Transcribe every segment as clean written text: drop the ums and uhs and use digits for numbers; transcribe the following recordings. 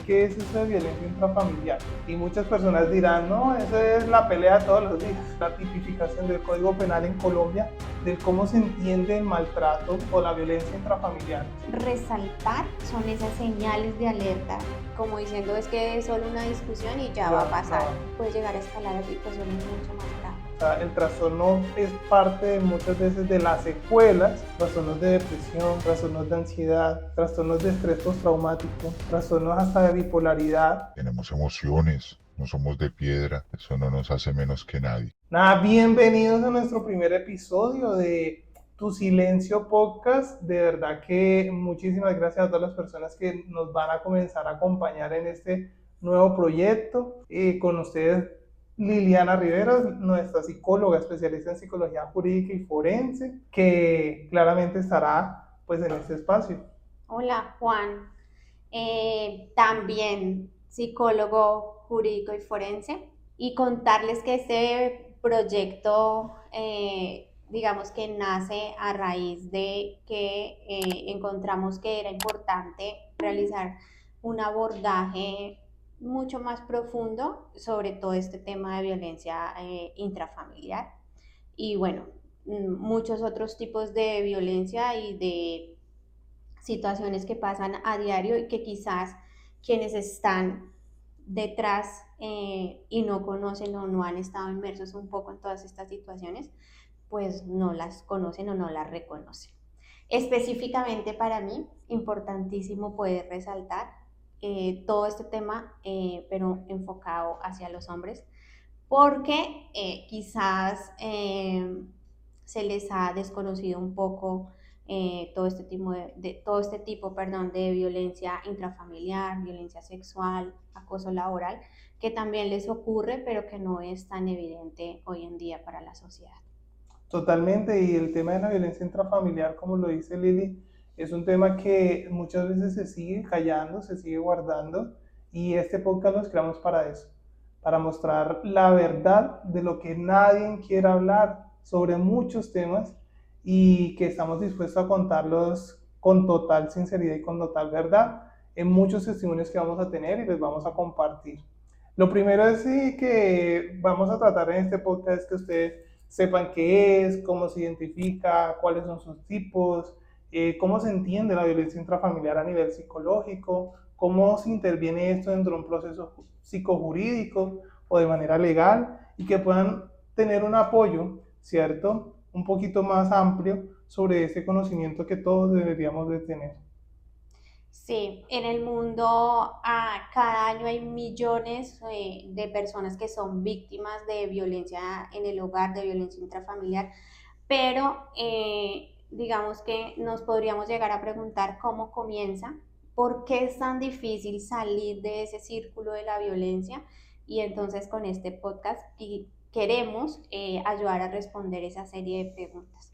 qué es eso de violencia intrafamiliar. Y muchas personas dirán, no, eso es la pelea de todos los días, la tipificación del Código Penal en Colombia, de cómo se entiende el maltrato o la violencia intrafamiliar. Resaltar son esas señales de alerta, como diciendo es que es solo una discusión y ya va a Ya, pasar. no, Puede llegar a escalar a situaciones mucho más graves. o sea, el trastorno es parte de muchas veces de las secuelas, trastornos de depresión, trastornos de ansiedad, trastornos de estrés postraumático, trastornos hasta de bipolaridad. Tenemos emociones, no somos de piedra, eso no nos hace menos que nadie. Nada, bienvenidos a nuestro primer episodio de Tu Silencio Podcast. De verdad que muchísimas gracias a todas las personas que nos van a comenzar a acompañar en este nuevo proyecto. Con ustedes, Liliana Rivera, nuestra psicóloga especialista en psicología jurídica y forense, que claramente estará pues en este espacio. Hola Juan, también psicólogo jurídico y forense, y contarles que este proyecto, digamos que nace a raíz de que encontramos que era importante realizar un abordaje mucho más profundo sobre todo este tema de violencia intrafamiliar y bueno, muchos otros tipos de violencia y de situaciones que pasan a diario y que quizás quienes están detrás y no conocen o no han estado inmersos un poco en todas estas situaciones, pues no las conocen o no las reconocen. Específicamente para mí, importantísimo poder resaltar todo este tema, pero enfocado hacia los hombres, porque quizás se les ha desconocido un poco todo este tipo, perdón, de violencia intrafamiliar, violencia sexual, acoso laboral, que también les ocurre, pero que no es tan evidente hoy en día para la sociedad. Totalmente, y el tema de la violencia intrafamiliar, como lo dice Lili, es un tema que muchas veces se sigue callando, se sigue guardando, y este podcast lo creamos para eso, para mostrar la verdad de lo que nadie quiere hablar sobre muchos temas y que estamos dispuestos a contarlos con total sinceridad y con total verdad en muchos testimonios que vamos a tener y les vamos a compartir. Lo primero es sí, que vamos a tratar en este podcast es que ustedes sepan qué es, cómo se identifica, cuáles son sus tipos, cómo se entiende la violencia intrafamiliar a nivel psicológico, cómo se interviene esto dentro de un proceso psicojurídico o de manera legal y que puedan tener un apoyo, ¿cierto? Un poquito más amplio sobre ese conocimiento que todos deberíamos de tener. Sí, en el mundo cada año hay millones de personas que son víctimas de violencia en el hogar, de violencia intrafamiliar, pero digamos que nos podríamos llegar a preguntar cómo comienza, por qué es tan difícil salir de ese círculo de la violencia y entonces con este podcast queremos ayudar a responder esa serie de preguntas.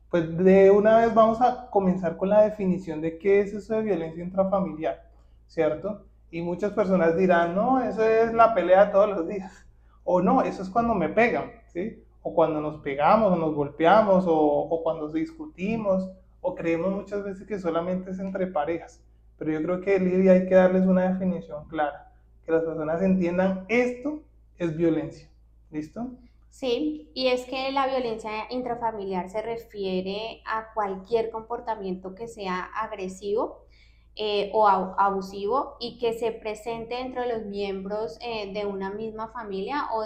Pues de una vez vamos a comenzar con la definición de qué es eso de violencia intrafamiliar, ¿cierto? Y muchas personas dirán, no, eso es la pelea de todos los días. O no, eso es cuando me pegan, ¿sí? O cuando nos pegamos o nos golpeamos o cuando discutimos o creemos muchas veces que solamente es entre parejas. Pero yo creo que Lidia hay que darles una definición clara, que las personas entiendan esto es violencia, ¿listo? Sí, y es que la violencia intrafamiliar se refiere a cualquier comportamiento que sea agresivo o abusivo y que se presente entre los miembros de una misma familia o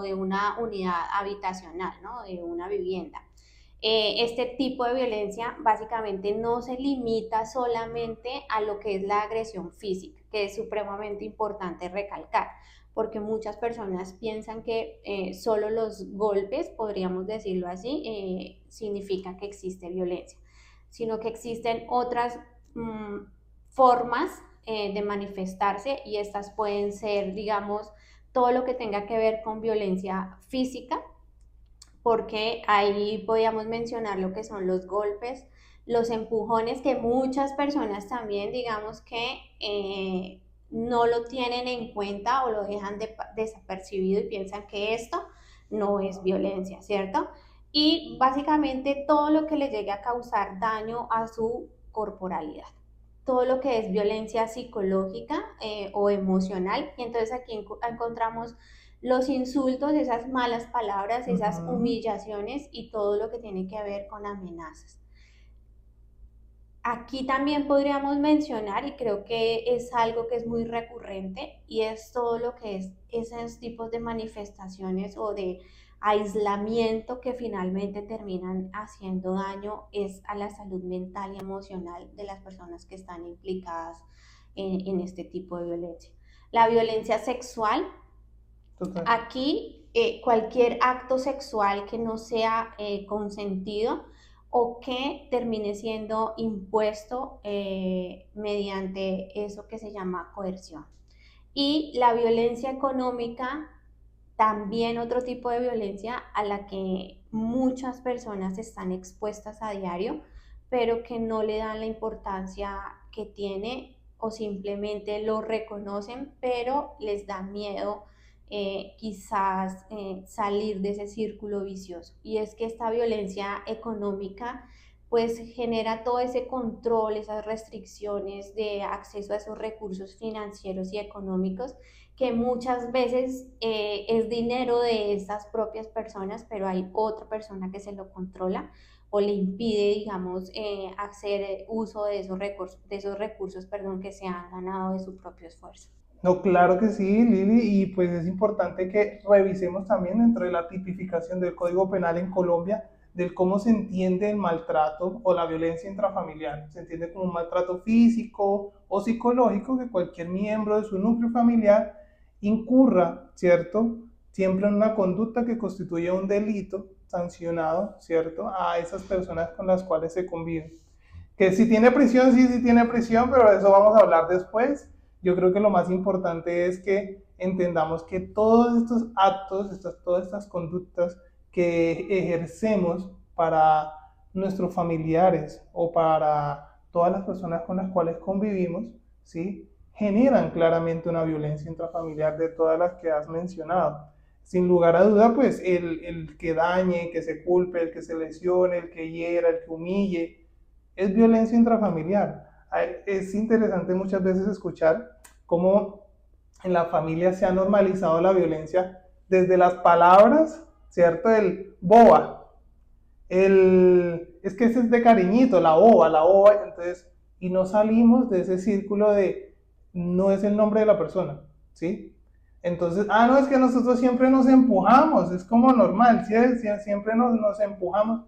de una unidad habitacional, ¿no? De una vivienda. Este tipo de violencia básicamente no se limita solamente a lo que es la agresión física, que es supremamente importante recalcar, porque muchas personas piensan que solo los golpes, podríamos decirlo así, significa que existe violencia, sino que existen otras formas de manifestarse y estas pueden ser, digamos, todo lo que tenga que ver con violencia física, porque ahí podíamos mencionar lo que son los golpes, los empujones, que muchas personas también, digamos que no lo tienen en cuenta o lo dejan desapercibido y piensan que esto no es violencia, ¿cierto? Y básicamente todo lo que le llegue a causar daño a su corporalidad. todo lo que es violencia psicológica o emocional. Y entonces aquí encontramos los insultos, esas malas palabras, esas Ujú. humillaciones y todo lo que tiene que ver con amenazas. Aquí también podríamos mencionar, y creo que es algo que es muy recurrente, y es todo lo que es esos tipos de manifestaciones o de aislamiento que finalmente terminan haciendo daño es a la salud mental y emocional de las personas que están implicadas en este tipo de violencia. La violencia sexual, Total. aquí cualquier acto sexual que no sea consentido o que termine siendo impuesto mediante eso que se llama coerción. Y la violencia económica, también otro tipo de violencia a la que muchas personas están expuestas a diario, pero que no le dan la importancia que tiene o simplemente lo reconocen, pero les da miedo quizás salir de ese círculo vicioso. Y es que esta violencia económica pues genera todo ese control, esas restricciones de acceso a esos recursos financieros y económicos que muchas veces es dinero de estas propias personas, pero hay otra persona que se lo controla o le impide, digamos, hacer uso de esos recursos, perdón, que se han ganado de su propio esfuerzo. No, claro que sí, Lili, y pues es importante que revisemos también dentro de la tipificación del Código Penal en Colombia del cómo se entiende el maltrato o la violencia intrafamiliar. Se entiende como un maltrato físico o psicológico que cualquier miembro de su núcleo familiar incurra, ¿cierto? Siempre en una conducta que constituye un delito sancionado, ¿cierto? A esas personas con las cuales se convive. Que si tiene prisión, sí, sí tiene prisión, pero de eso vamos a hablar después. Yo creo que lo más importante es que entendamos que todos estos actos, todas estas conductas que ejercemos para nuestros familiares o para todas las personas con las cuales convivimos, ¿sí? Generan claramente una violencia intrafamiliar de todas las que has mencionado. Sin lugar a duda, pues el que dañe, que se culpe, el que se lesione, el que hiera, el que humille, es violencia intrafamiliar. Es interesante muchas veces escuchar cómo en la familia se ha normalizado la violencia desde las palabras, ¿cierto? El boba, es que ese es de cariñito, la boba, entonces, y no salimos de ese círculo de no es el nombre de la persona, ¿sí? Entonces, no, es que nosotros siempre nos empujamos, es como normal, ¿sí? Siempre nos empujamos,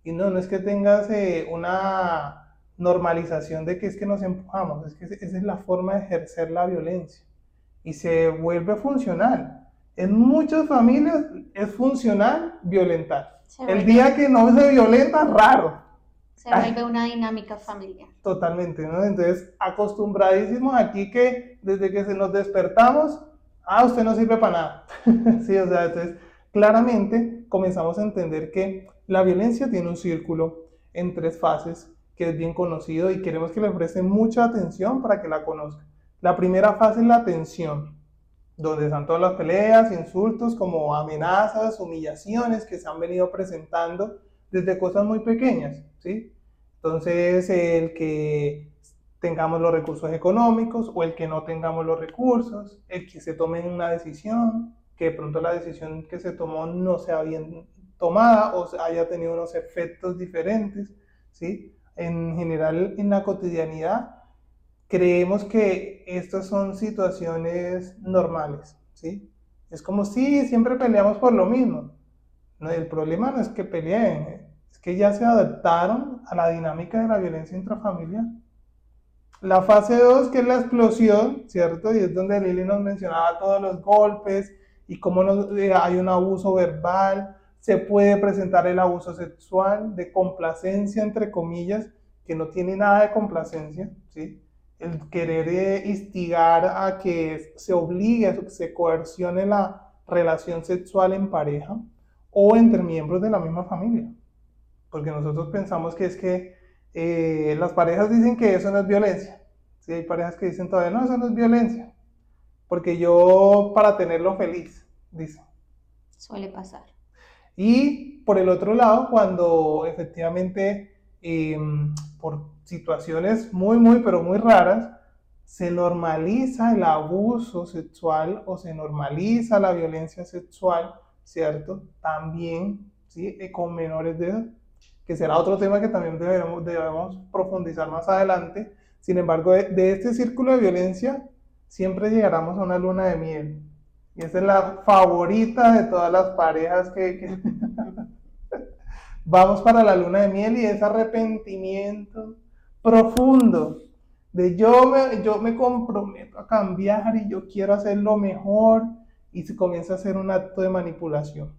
y no, no es que tengas una normalización de que es que nos empujamos, es que esa es la forma de ejercer la violencia y se vuelve funcional. En muchas familias es funcional violentar. Se El vuelve, día que no se violenta, raro. se vuelve una dinámica familiar. Totalmente, ¿no? Entonces, acostumbradísimos aquí que desde que se nos despertamos, usted no sirve para nada. Sí, o sea, entonces, claramente comenzamos a entender que la violencia tiene un círculo en 3 fases que es bien conocido y queremos que le presten mucha atención para que la conozcan. La primera fase es la tensión, donde están todas las peleas, insultos, como amenazas, humillaciones que se han venido presentando desde cosas muy pequeñas, ¿sí? Entonces, el que tengamos los recursos económicos o el que no tengamos los recursos, el que se tome una decisión, que de pronto la decisión que se tomó no sea bien tomada o haya tenido unos efectos diferentes, ¿sí? En general, en la cotidianidad, creemos que estas son situaciones normales, ¿sí? Es como si siempre peleamos por lo mismo. No, el problema no es que peleen, es que ya se adaptaron a la dinámica de la violencia intrafamiliar. La fase 2 que es la explosión, ¿cierto? Y es donde Lili nos mencionaba todos los golpes y cómo hay un abuso verbal, se puede presentar el abuso sexual, de complacencia, entre comillas, que no tiene nada de complacencia, ¿sí? El querer instigar a que se obligue, a que se coercione la relación sexual en pareja o entre miembros de la misma familia. Porque nosotros pensamos que es que las parejas dicen que eso no es violencia. Sí, hay parejas que dicen todavía, no, eso no es violencia. Porque yo para tenerlo feliz, dicen. Suele pasar. Y por el otro lado, cuando efectivamente eh, por situaciones muy, pero muy raras, se normaliza el abuso sexual o se normaliza la violencia sexual, ¿cierto? También, ¿sí? Con menores de edad, que será otro tema que también debemos profundizar más adelante. Sin embargo, de este círculo de violencia siempre llegaremos a una luna de miel. Y esa es la favorita de todas las parejas que vamos para la luna de miel y ese arrepentimiento profundo de yo me comprometo a cambiar y yo quiero hacerlo mejor y se comienza a hacer un acto de manipulación.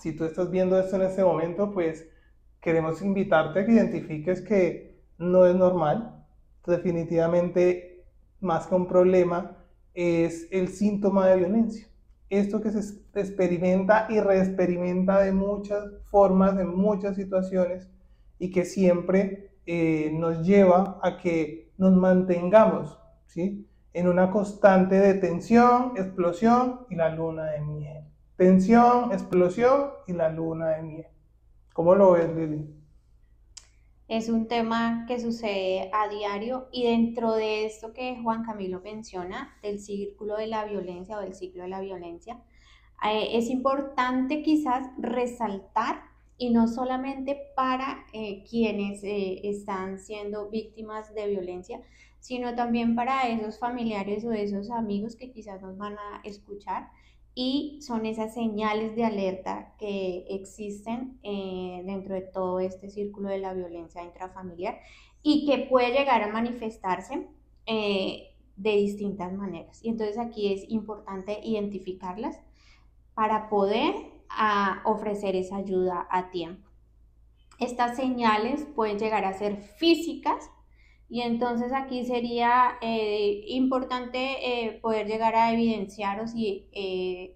Si tú estás viendo esto en este momento, pues queremos invitarte a que identifiques que no es normal. Definitivamente, más que un problema, es el síntoma de violencia. Esto que se experimenta y reexperimenta de muchas formas, en muchas situaciones, y que siempre nos lleva a que nos mantengamos, ¿sí? En una constante de tensión, explosión y la luna de miel. Tensión, explosión y la luna de miel. ¿Cómo lo ves, Lili? Es un tema que sucede a diario y dentro de esto que Juan Camilo menciona, del círculo de la violencia o del ciclo de la violencia, es importante quizás resaltar y no solamente para quienes están siendo víctimas de violencia, sino también para esos familiares o esos amigos que quizás nos van a escuchar y son esas señales de alerta que existen dentro de todo este círculo de la violencia intrafamiliar y que puede llegar a manifestarse de distintas maneras. Y entonces aquí es importante identificarlas para poder ofrecer esa ayuda a tiempo. Estas señales pueden llegar a ser físicas y entonces aquí sería importante poder llegar a evidenciar o si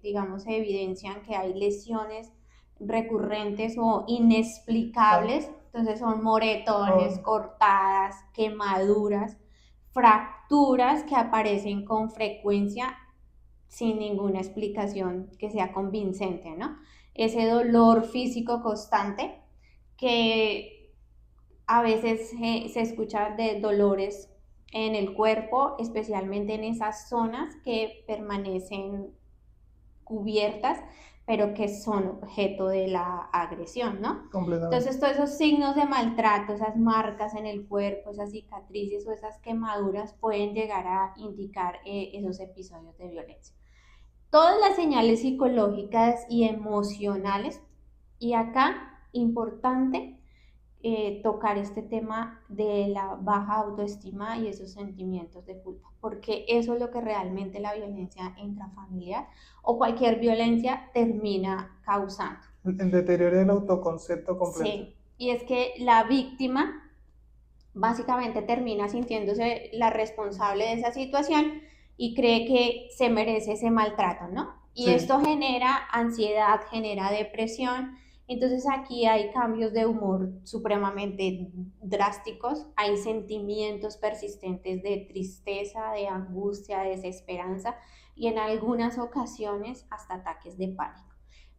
digamos se evidencian que hay lesiones recurrentes o inexplicables, entonces son moretones, Oh, cortadas, quemaduras, fracturas que aparecen con frecuencia sin ninguna explicación que sea convincente, ¿no? Ese dolor físico constante que a veces se escucha de dolores en el cuerpo, especialmente en esas zonas que permanecen cubiertas, pero que son objeto de la agresión, ¿no? completamente. Entonces, todos esos signos de maltrato, esas marcas en el cuerpo, esas cicatrices o esas quemaduras pueden llegar a indicar esos episodios de violencia. Todas las señales psicológicas y emocionales, y acá importante tocar este tema de la baja autoestima y esos sentimientos de culpa, porque eso es lo que realmente la violencia intrafamiliar o cualquier violencia termina causando. El deterioro del autoconcepto completo. Sí, y es que la víctima básicamente termina sintiéndose la responsable de esa situación y cree que se merece ese maltrato, ¿no? Y Sí, esto genera ansiedad, genera depresión. Entonces aquí hay cambios de humor supremamente drásticos, hay sentimientos persistentes de tristeza, de angustia, de desesperanza y en algunas ocasiones hasta ataques de pánico.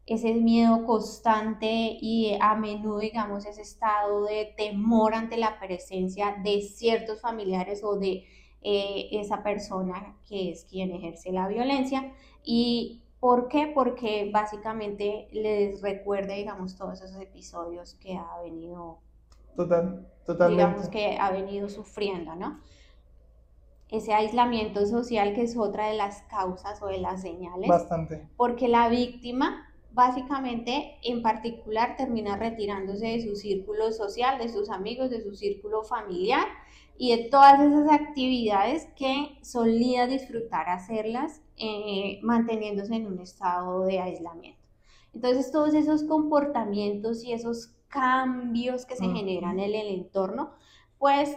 Ese miedo constante y a menudo, digamos, ese estado de temor ante la presencia de ciertos familiares o de esa persona que es quien ejerce la violencia. ¿Y por qué? Porque básicamente les recuerda, digamos, todos esos episodios que ha venido, digamos, totalmente. que ha venido sufriendo, ¿no? Ese aislamiento social que es otra de las causas o de las señales, Bastante. porque la víctima básicamente en particular termina retirándose de su círculo social, de sus amigos, de su círculo familiar y de todas esas actividades que solía disfrutar hacerlas manteniéndose en un estado de aislamiento. Entonces todos esos comportamientos y esos cambios que se generan Ujú. en el entorno, pues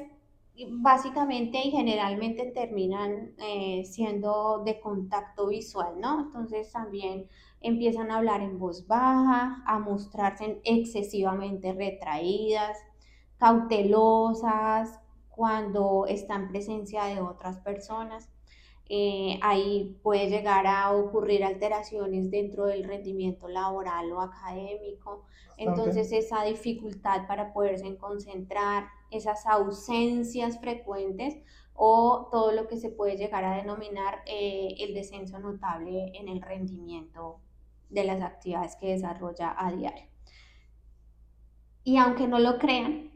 básicamente y generalmente terminan siendo de contacto visual, ¿no? Entonces también empiezan a hablar en voz baja, a mostrarse excesivamente retraídas, cautelosas cuando están en presencia de otras personas. Ahí puede llegar a ocurrir alteraciones dentro del rendimiento laboral o académico. bastante. Entonces esa dificultad para poderse concentrar, esas ausencias frecuentes o todo lo que se puede llegar a denominar el descenso notable en el rendimiento de las actividades que desarrolla a diario. Y aunque no lo crean,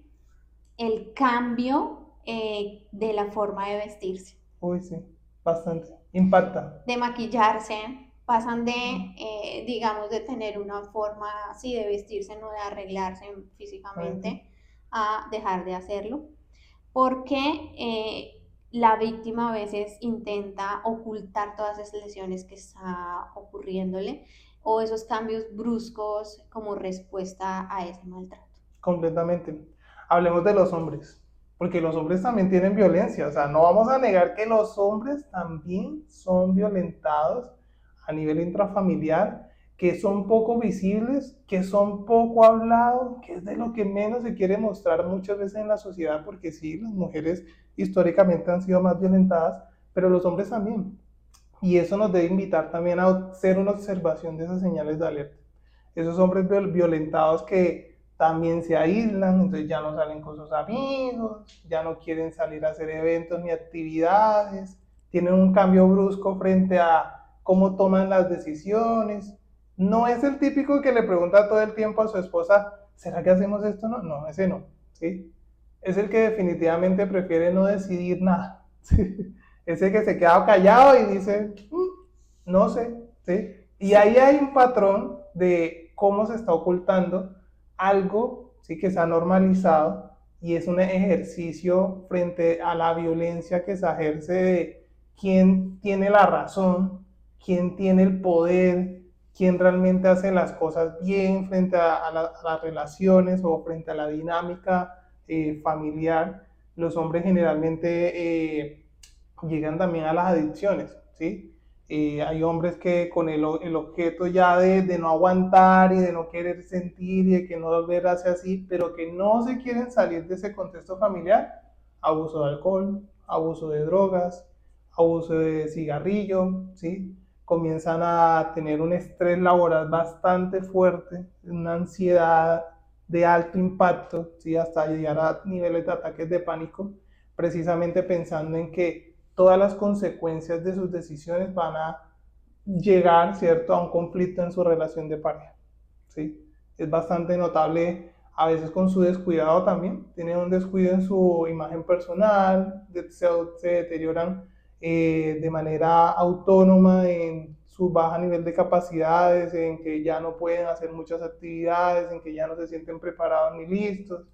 el cambio de la forma de vestirse, Uy, sí, bastante. Impacta. de maquillarse, pasan de, digamos, de tener una forma así de vestirse, no de arreglarse Exactamente. físicamente, a dejar de hacerlo, porque la víctima a veces intenta ocultar todas esas lesiones que está ocurriéndole o esos cambios bruscos como respuesta a ese maltrato. Completamente. Hablemos de los hombres, porque los hombres también tienen violencia, o sea, no vamos a negar que los hombres también son violentados a nivel intrafamiliar, que son poco visibles, que son poco hablados, que es de lo que menos se quiere mostrar muchas veces en la sociedad, porque sí, las mujeres históricamente han sido más violentadas, pero los hombres también. Y eso nos debe invitar también a hacer una observación de esas señales de alerta. Esos hombres violentados que también se aíslan, entonces ya no salen con sus amigos, ya no quieren salir a hacer eventos ni actividades, tienen un cambio brusco frente a cómo toman las decisiones. No es el típico que le pregunta todo el tiempo a su esposa, ¿será que hacemos esto? No, no, ese no, ¿sí? Es el que definitivamente prefiere no decidir nada, ¿sí? Ese que se queda callado y dice, no sé, ¿sí? Y Sí, ahí hay un patrón de cómo se está ocultando algo, ¿sí? Que se ha normalizado y es un ejercicio frente a la violencia que se ejerce de quién tiene la razón, quién tiene el poder, quién realmente hace las cosas bien frente a las relaciones o frente a la dinámica familiar. Los hombres generalmente llegan también a las adicciones, ¿sí? Hay hombres que con el objeto ya de no aguantar y de no querer sentir y de que no volver hacia así, pero que no se quieren salir de ese contexto familiar, abuso de alcohol, abuso de drogas, abuso de cigarrillo, ¿sí? Comienzan a tener un estrés laboral bastante fuerte, una ansiedad de alto impacto, ¿sí? Hasta llegar a niveles de ataques de pánico, precisamente pensando en que todas las consecuencias de sus decisiones van a llegar, ¿cierto?, a un conflicto en su relación de pareja, ¿sí? Es bastante notable a veces con su descuidado también, tienen un descuido en su imagen personal, se deterioran de manera autónoma en su baja nivel de capacidades, en que ya no pueden hacer muchas actividades, en que ya no se sienten preparados ni listos,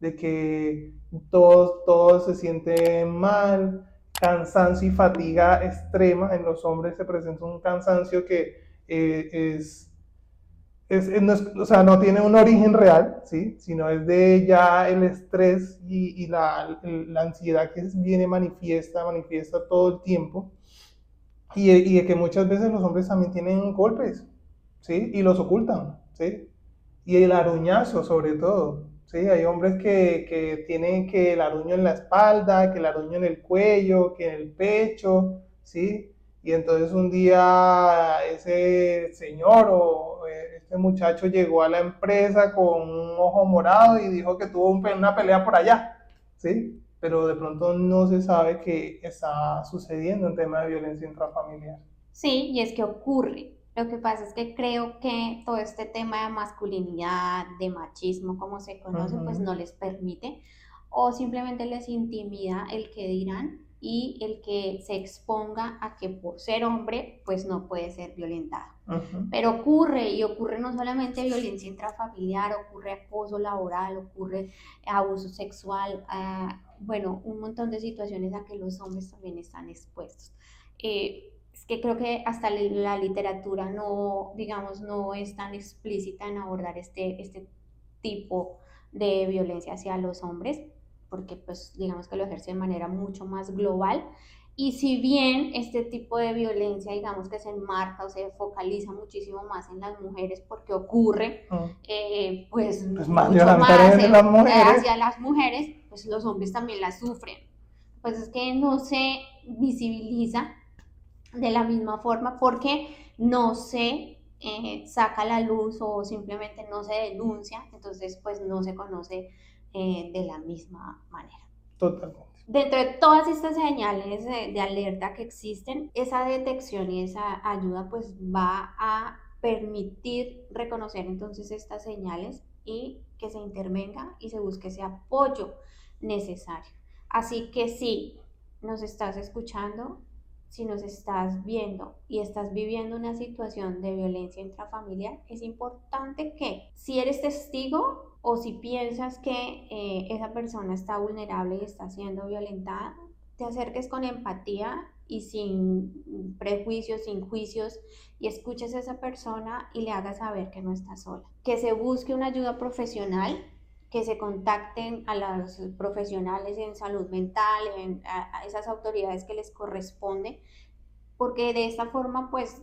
de que todos se sienten mal, cansancio y fatiga extrema. En los hombres se presenta un cansancio que no o sea, no tiene un origen real, ¿sí? Sino es de ya el estrés y la ansiedad que viene manifiesta todo el tiempo. Y de que muchas veces los hombres también tienen golpes, ¿sí? Y los ocultan, ¿sí? Y el aruñazo sobre todo, ¿sí? Hay hombres que tienen que el aruño en la espalda, que el aruño en el cuello, que en el pecho, ¿sí? Y entonces un día ese señor o este muchacho llegó a la empresa con un ojo morado y dijo que tuvo una pelea por allá, ¿sí? Pero de pronto no se sabe que está sucediendo un tema de violencia intrafamiliar. sí, y es que ocurre. Lo que pasa es que creo que todo este tema de masculinidad, de machismo, como se conoce, pues Uh-huh. no les permite o simplemente les intimida el que dirán y el que se exponga a que por ser hombre, pues no puede ser violentado. Uh-huh. Pero ocurre, y ocurre no solamente violencia intrafamiliar, ocurre acoso laboral, ocurre abuso sexual, bueno, un montón de situaciones a que los hombres también están expuestos. Es que creo que hasta la literatura no, digamos, no es tan explícita en abordar este tipo de violencia hacia los hombres, porque pues digamos que lo ejerce de manera mucho más global. Y si bien este tipo de violencia, digamos que se enmarca o se focaliza muchísimo más en las mujeres porque ocurre, Uh-huh. pues Pues mucho más mayoritariamente las mujeres. hacia las mujeres, pues los hombres también la sufren. Pues es que no se visibiliza de la misma forma porque no se saca a la luz o simplemente no se denuncia, entonces pues no se conoce de la misma manera. Totalmente. Dentro de todas estas señales de alerta que existen, esa detección y esa ayuda pues va a permitir reconocer entonces estas señales y que se intervenga y se busque ese apoyo necesario. Así que si nos estás escuchando, si nos estás viendo y estás viviendo una situación de violencia intrafamiliar, es importante que si eres testigo o si piensas que esa persona está vulnerable y está siendo violentada, te acerques con empatía y sin prejuicios, sin juicios, y escuches a esa persona y le hagas saber que no está sola. Que se busque una ayuda profesional, que se contacten a los profesionales en salud mental, a esas autoridades que les corresponde, porque de esta forma, pues,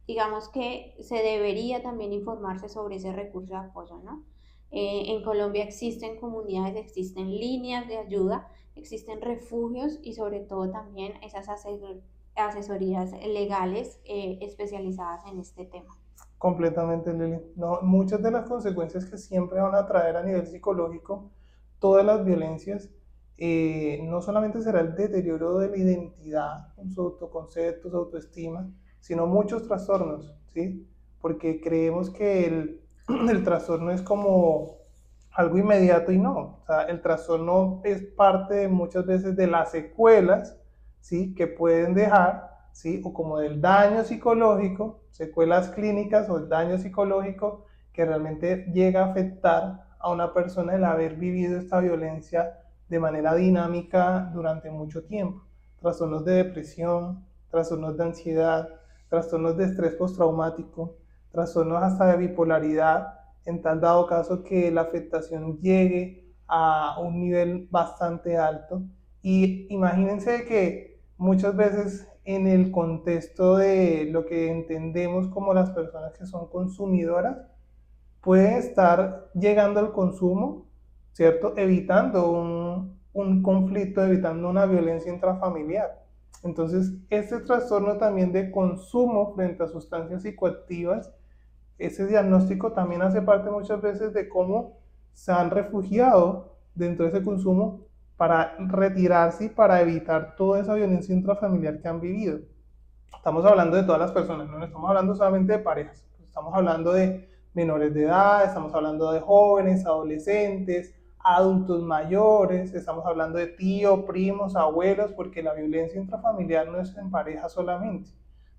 digamos que se debería también informarse sobre ese recurso de apoyo, ¿no? En Colombia existen comunidades, existen líneas de ayuda, existen refugios y sobre todo también esas asesorías legales especializadas en este tema. Completamente, Lili. No, muchas de las consecuencias que siempre van a traer a nivel psicológico todas las violencias, no solamente será el deterioro de la identidad, su autoconcepto, su autoestima, sino muchos trastornos, ¿sí? Porque creemos que el trastorno es como algo inmediato y no. O sea, el trastorno es parte de muchas veces de las secuelas, ¿sí? Que pueden dejar, ¿sí? O como del daño psicológico, secuelas clínicas o el daño psicológico que realmente llega a afectar a una persona el haber vivido esta violencia de manera dinámica durante mucho tiempo. Trastornos de depresión, trastornos de ansiedad, trastornos de estrés postraumático, trastornos hasta de bipolaridad, en tal dado caso que la afectación llegue a un nivel bastante alto. Y imagínense que muchas veces en el contexto de lo que entendemos como las personas que son consumidoras, pueden estar llegando al consumo, ¿cierto? Evitando un conflicto, evitando una violencia intrafamiliar. Entonces, este trastorno también de consumo frente a sustancias psicoactivas, ese diagnóstico también hace parte muchas veces de cómo se han refugiado dentro de ese consumo para retirarse y para evitar toda esa violencia intrafamiliar que han vivido. Estamos hablando de todas las personas, no estamos hablando solamente de parejas, estamos hablando de menores de edad, estamos hablando de jóvenes, adolescentes, adultos mayores, estamos hablando de tíos, primos, abuelos, porque la violencia intrafamiliar no es en pareja solamente.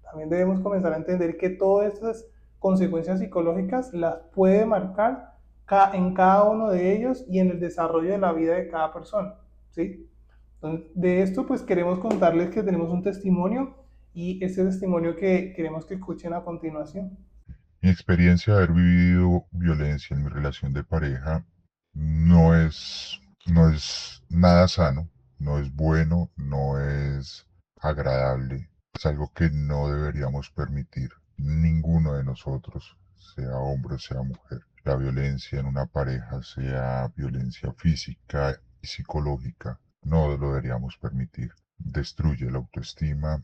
También debemos comenzar a entender que todas estas consecuencias psicológicas las puede marcar en cada uno de ellos y en el desarrollo de la vida de cada persona, ¿sí? Entonces, de esto pues queremos contarles que tenemos un testimonio y ese testimonio que queremos que escuchen a continuación. Mi experiencia de haber vivido violencia en mi relación de pareja no es nada sano, no es bueno, no es agradable. Es algo que no deberíamos permitir ninguno de nosotros, sea hombre o sea mujer. La violencia en una pareja, sea violencia física y psicológica, no lo deberíamos permitir. Destruye la autoestima,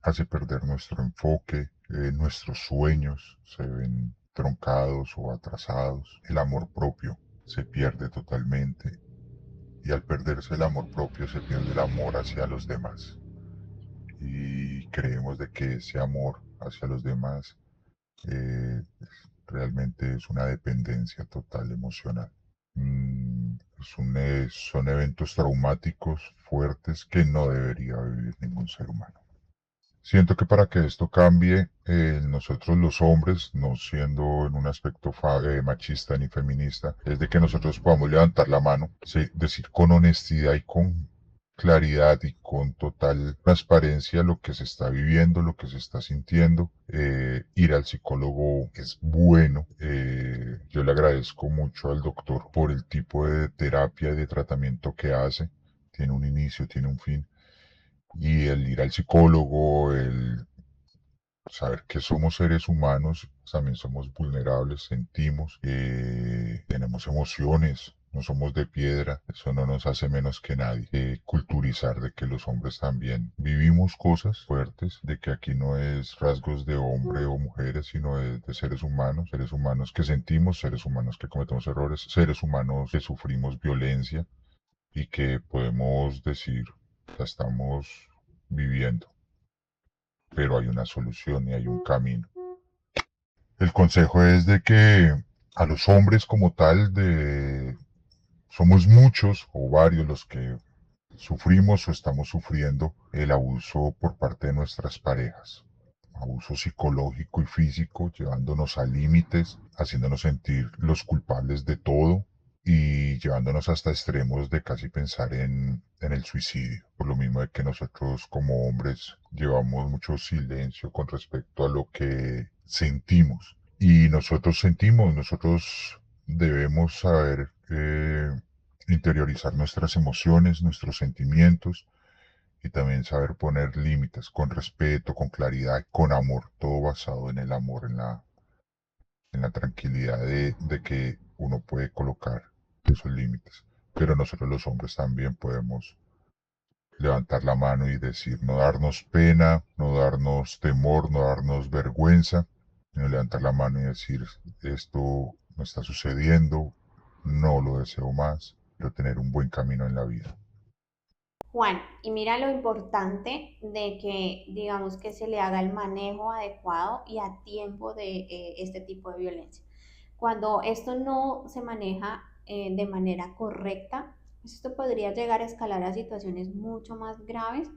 hace perder nuestro enfoque, nuestros sueños se ven truncados o atrasados, el amor propio se pierde totalmente y al perderse el amor propio se pierde el amor hacia los demás y creemos de que ese amor hacia los demás eh, realmente es una dependencia total emocional. Son eventos traumáticos fuertes que no debería vivir ningún ser humano. Siento que para que esto cambie, nosotros los hombres, no siendo en un aspecto machista ni feminista, es de que nosotros podamos levantar la mano, sí, decir con honestidad y con claridad y con total transparencia lo que se está viviendo, lo que se está sintiendo. Ir al psicólogo es bueno. Yo le agradezco mucho al doctor por el tipo de terapia y de tratamiento que hace. Tiene un inicio, tiene un fin. Y el ir al psicólogo, el saber que somos seres humanos, también somos vulnerables, sentimos, tenemos emociones, no somos de piedra, eso no nos hace menos que nadie. Culturizar de que los hombres también vivimos cosas fuertes, de que aquí no es rasgos de hombre o mujeres, sino de seres humanos que sentimos, seres humanos que cometemos errores, seres humanos que sufrimos violencia y que podemos decir, la estamos viviendo, pero hay una solución y hay un camino. El consejo es de que a los hombres como tal, somos muchos o varios los que sufrimos o estamos sufriendo el abuso por parte de nuestras parejas. Abuso psicológico y físico, llevándonos a límites, haciéndonos sentir los culpables de todo y llevándonos hasta extremos de casi pensar en el suicidio. Por lo mismo de que nosotros como hombres llevamos mucho silencio con respecto a lo que sentimos. Y nosotros sentimos, nosotros debemos saber interiorizar nuestras emociones, nuestros sentimientos y también saber poner límites con respeto, con claridad, con amor, todo basado en el amor, en la tranquilidad de que uno puede colocar esos límites. Pero nosotros los hombres también podemos levantar la mano y decir, no darnos pena, no darnos temor, no darnos vergüenza, sino levantar la mano y decir, esto me está sucediendo, no lo deseo más, pero tener un buen camino en la vida. Juan, y mira lo importante de que, digamos, que se le haga el manejo adecuado y a tiempo de este tipo de violencia. Cuando esto no se maneja de manera correcta, pues esto podría llegar a escalar a situaciones mucho más graves,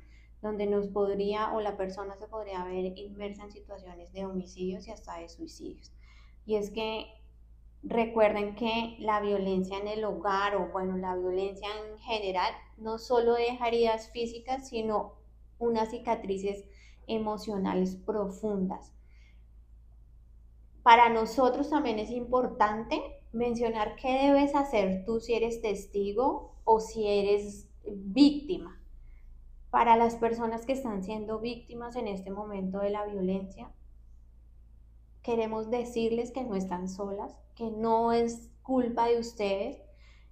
donde nos podría o la persona se podría ver inmersa en situaciones de homicidios y hasta de suicidios. Y es que recuerden que la violencia en el hogar o bueno, la violencia en general no solo deja heridas físicas, sino unas cicatrices emocionales profundas. Para nosotros también es importante mencionar qué debes hacer tú si eres testigo o si eres víctima. Para las personas que están siendo víctimas en este momento de la violencia, queremos decirles que no están solas, que no es culpa de ustedes,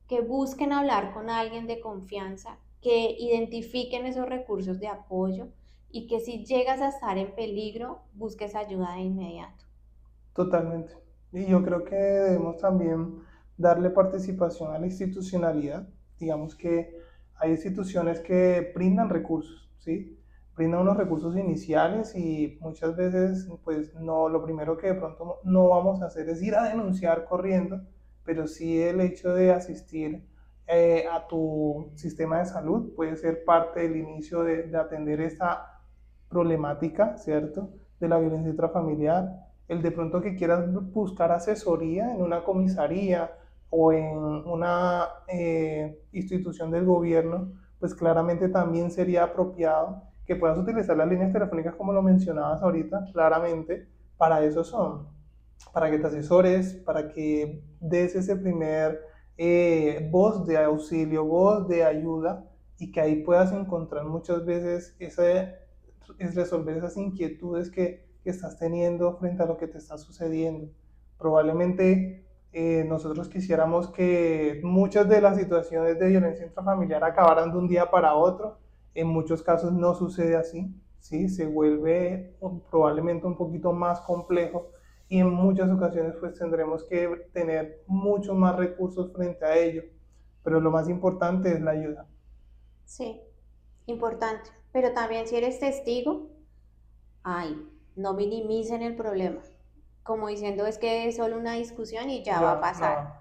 que busquen hablar con alguien de confianza, que identifiquen esos recursos de apoyo y que si llegas a estar en peligro, busques ayuda de inmediato. Totalmente. Y yo creo que debemos también darle participación a la institucionalidad. Digamos que hay instituciones que brindan recursos, ¿sí? Brindan unos recursos iniciales y muchas veces, pues no, lo primero que de pronto no vamos a hacer es ir a denunciar corriendo, pero sí el hecho de asistir a tu sistema de salud puede ser parte del inicio de atender esta problemática, ¿cierto? De la violencia intrafamiliar, el de pronto que quieras buscar asesoría en una comisaría o en una institución del gobierno, pues claramente también sería apropiado que puedas utilizar las líneas telefónicas como lo mencionabas ahorita, claramente, para eso son, para que te asesores, para que des ese primer voz de auxilio, voz de ayuda y que ahí puedas encontrar muchas veces es resolver esas inquietudes que estás teniendo frente a lo que te está sucediendo. Probablemente nosotros quisiéramos que muchas de las situaciones de violencia intrafamiliar acabaran de un día para otro. En muchos casos no sucede así, ¿sí? Se vuelve probablemente un poquito más complejo y en muchas ocasiones pues tendremos que tener muchos más recursos frente a ello. Pero lo más importante es la ayuda. Sí, importante. Pero también si eres testigo, ay, no minimicen el problema, como diciendo es que es solo una discusión y ya va a Ya, pasar. no,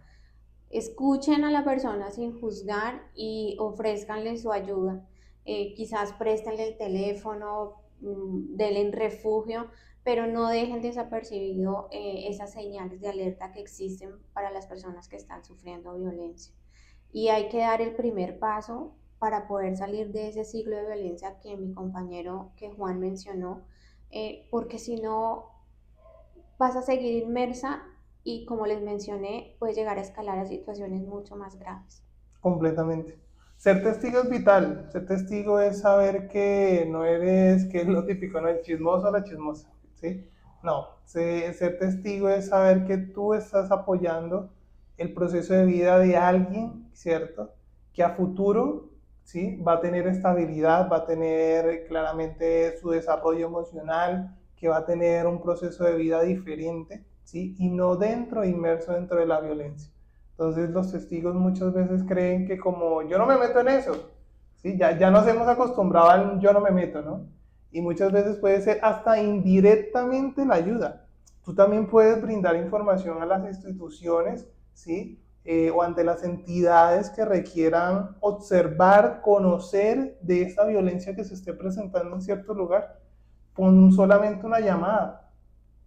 Escuchen a la persona sin juzgar y ofrezcanle su ayuda. Quizás préstenle el teléfono, denle refugio, pero no dejen desapercibido esas señales de alerta que existen para las personas que están sufriendo violencia. Y hay que dar el primer paso para poder salir de ese ciclo de violencia que mi compañero, que Juan mencionó, porque si no vas a seguir inmersa y como les mencioné, puede llegar a escalar a situaciones mucho más graves. completamente. Ser testigo es vital. Ser testigo es saber que no eres, que es lo típico, ¿no? El chismoso o la chismosa, ¿sí? No, ser testigo es saber que tú estás apoyando el proceso de vida de alguien, ¿cierto? Que a futuro, ¿sí? Va a tener estabilidad, va a tener claramente su desarrollo emocional, que va a tener un proceso de vida diferente, ¿sí? Y no inmerso dentro de la violencia. Entonces los testigos muchas veces creen que como yo no me meto en eso, ¿sí? Ya nos hemos acostumbrado al yo no me meto, ¿no? Y muchas veces puede ser hasta indirectamente la ayuda. Tú también puedes brindar información a las instituciones, ¿sí? O ante las entidades que requieran observar, conocer de esa violencia que se esté presentando en cierto lugar. Con solamente una llamada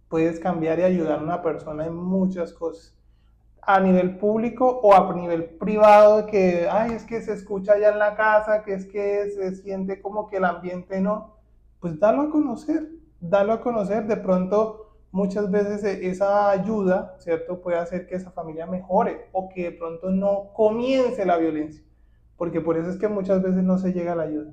puedes cambiar y ayudar a una persona en muchas cosas. A nivel público o a nivel privado, que ay, es que se escucha allá en la casa, que es que se siente como que el ambiente no, pues dalo a conocer, de pronto muchas veces esa ayuda, ¿cierto? Puede hacer que esa familia mejore o que de pronto no comience la violencia, porque por eso es que muchas veces no se llega a la ayuda,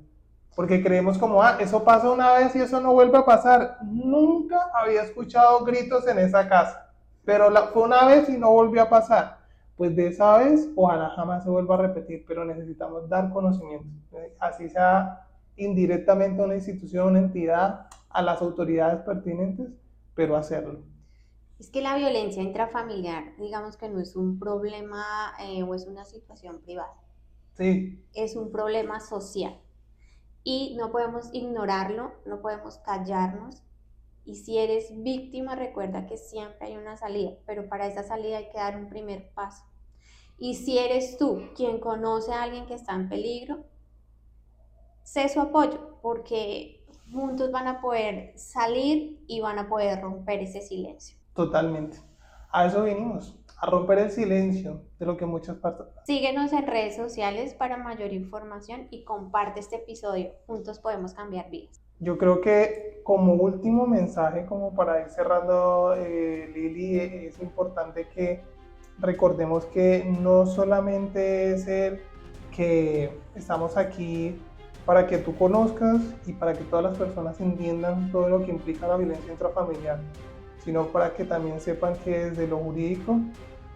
porque creemos como, eso pasa una vez y eso no vuelve a pasar. Nunca había escuchado gritos en esa casa, pero fue una vez y no volvió a pasar. Pues de esa vez, ojalá jamás se vuelva a repetir, pero necesitamos dar conocimiento, así sea indirectamente a una institución, una entidad, a las autoridades pertinentes, pero hacerlo. Es que la violencia intrafamiliar, digamos que no es un problema o es una situación privada, Sí, es un problema social y no podemos ignorarlo, no podemos callarnos. Y si eres víctima, recuerda que siempre hay una salida, pero para esa salida hay que dar un primer paso. Y si eres tú quien conoce a alguien que está en peligro, sé su apoyo, porque juntos van a poder salir y van a poder romper ese silencio. totalmente. A eso vinimos, a romper el silencio de lo que muchas partes. Síguenos en redes sociales para mayor información y comparte este episodio. Juntos podemos cambiar vidas. Yo creo que como último mensaje, como para ir cerrando, Lili, es importante que recordemos que no solamente es el que estamos aquí para que tú conozcas y para que todas las personas entiendan todo lo que implica la violencia intrafamiliar, sino para que también sepan que desde lo jurídico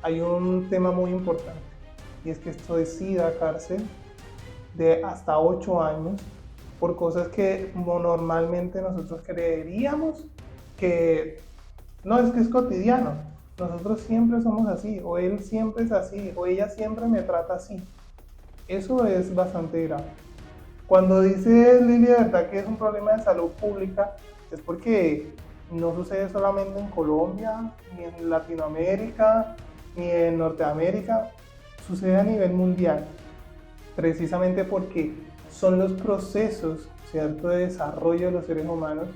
hay un tema muy importante, y es que esto es SIDA, cárcel de hasta 8 años por cosas que normalmente nosotros creeríamos que no, es que es cotidiano. Nosotros siempre somos así, o él siempre es así, o ella siempre me trata así. Eso es bastante grave. Cuando dice Lili, de verdad que es un problema de salud pública, es porque no sucede solamente en Colombia, ni en Latinoamérica, ni en Norteamérica, sucede a nivel mundial, precisamente porque son los procesos, ¿cierto?, de desarrollo de los seres humanos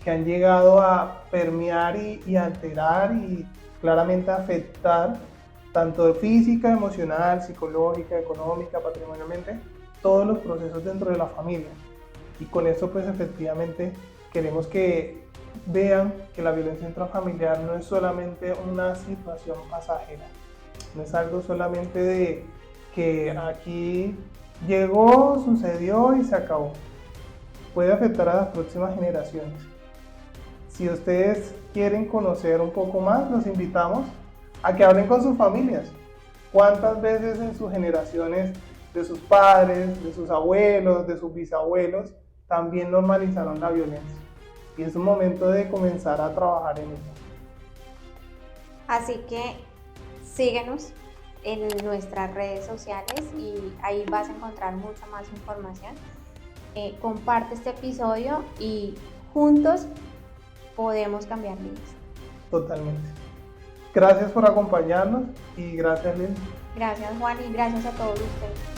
que han llegado a permear y alterar y claramente afectar tanto física, emocional, psicológica, económica, patrimonialmente, todos los procesos dentro de la familia. Y con eso pues efectivamente queremos que vean que la violencia intrafamiliar no es solamente una situación pasajera, no es algo solamente de que aquí llegó, sucedió y se acabó. Puede afectar a las próximas generaciones. Si ustedes quieren conocer un poco más, los invitamos a que hablen con sus familias. ¿Cuántas veces en sus generaciones de sus padres, de sus abuelos, de sus bisabuelos, también normalizaron la violencia? Y es un momento de comenzar a trabajar en ello. Así que síguenos en nuestras redes sociales y ahí vas a encontrar mucha más información. Comparte este episodio y juntos podemos cambiar vidas. Totalmente. Gracias por acompañarnos y gracias, Lili. Gracias, Juan, y gracias a todos ustedes.